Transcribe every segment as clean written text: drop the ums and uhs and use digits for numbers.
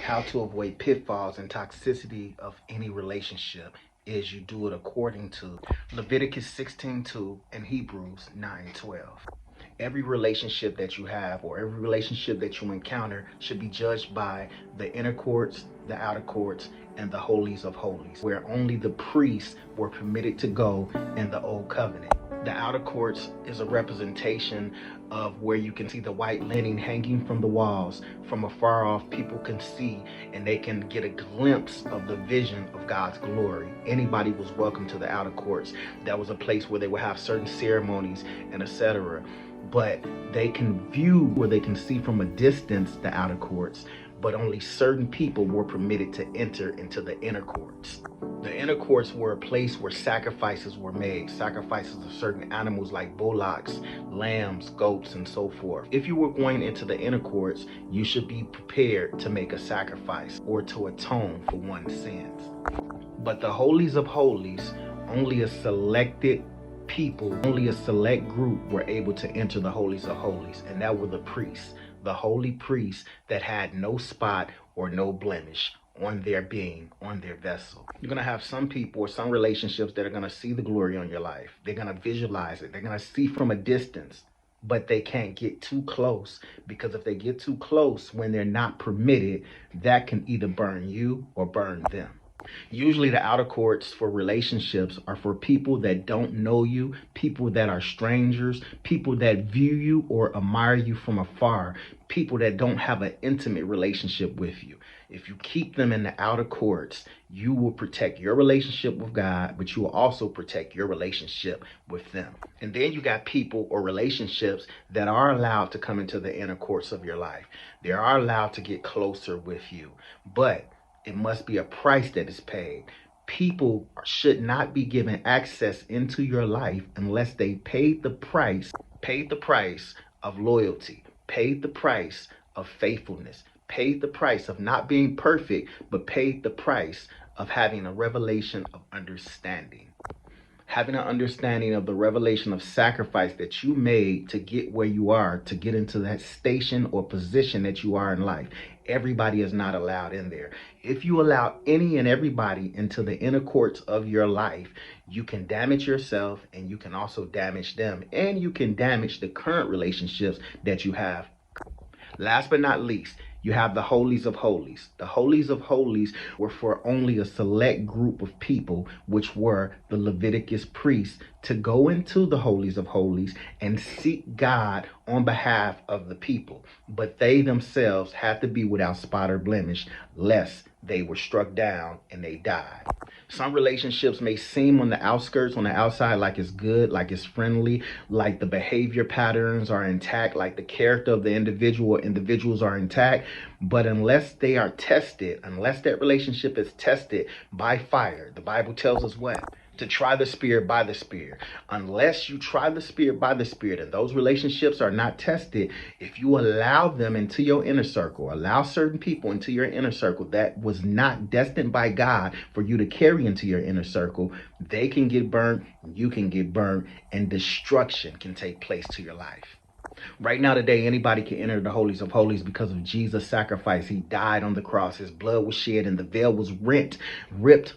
How to avoid pitfalls and toxicity of any relationship is you do it according to Leviticus 16:2 and Hebrews 9:12. Every relationship that you have or every relationship that you encounter should be judged by the inner courts, the outer courts, and the holies of holies, where only the priests were permitted to go in the old covenant. The outer courts is a representation of where you can see the white linen hanging from the walls. From afar off, people can see and they can get a glimpse of the vision of God's glory. Anybody was welcome to the outer courts. That was a place where they would have certain ceremonies and etc. But they can view or they can see from a distance the outer courts, but only certain people were permitted to enter into the inner courts. The inner courts were a place where sacrifices were made, sacrifices of certain animals like bullocks, lambs, goats, and so forth. If you were going into the inner courts, you should be prepared to make a sacrifice or to atone for one's sins. But the holies of holies, only a selected people, only a select group were able to enter the holies of holies, and that were the priests, the holy priests that had no spot or no blemish on their being, on their vessel. You're going to have some people or some relationships that are going to see the glory on your life. They're going to visualize it. They're going to see from a distance, but they can't get too close, because if they get too close when they're not permitted, that can either burn you or burn them. Usually the outer courts for relationships are for people that don't know you, people that are strangers, people that view you or admire you from afar, people that don't have an intimate relationship with you. If you keep them in the outer courts, you will protect your relationship with God, but you will also protect your relationship with them. And then you got people or relationships that are allowed to come into the inner courts of your life. They are allowed to get closer with you, but it must be a price that is paid. People should not be given access into your life unless they paid the price of loyalty, paid the price of faithfulness, paid the price of not being perfect, but paid the price of having a revelation of understanding. Having an understanding of the revelation of sacrifice that you made to get where you are, to get into that station or position that you are in life. Everybody is not allowed in there. If you allow any and everybody into the inner courts of your life, you can damage yourself and you can also damage them, and you can damage the current relationships that you have. Last but not least, you have the holies of holies. The holies of holies were for only a select group of people, which were the Leviticus priests, to go into the holies of holies and seek God on behalf of the people. But they themselves had to be without spot or blemish, lest they were struck down and they died. Some relationships may seem on the outskirts, on the outside, like it's good, like it's friendly, like the behavior patterns are intact, like the character of the individuals are intact. But unless they are tested, unless that relationship is tested by fire, the Bible tells us what? To try the spirit by the spirit. Unless you try the spirit by the spirit and those relationships are not tested, if you allow them into your inner circle, allow certain people into your inner circle that was not destined by God for you to carry into your inner circle, they can get burned, you can get burned, and destruction can take place to your life. Right now today, anybody can enter the holies of holies because of Jesus' sacrifice. He died on the cross. His blood was shed and the veil was ripped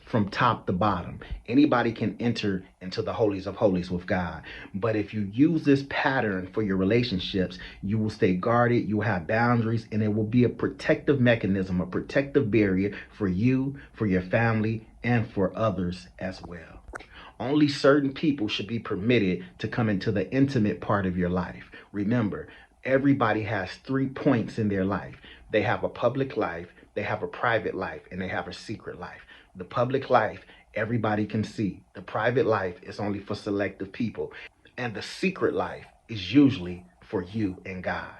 from top to bottom. Anybody can enter into the holies of holies with God. But if you use this pattern for your relationships, you will stay guarded, you will have boundaries, and it will be a protective mechanism, a protective barrier for you, for your family, and for others as well. Only certain people should be permitted to come into the intimate part of your life. Remember, everybody has 3 points in their life. They have a public life, they have a private life, and they have a secret life. The public life, everybody can see. The private life is only for selective people. And the secret life is usually for you and God.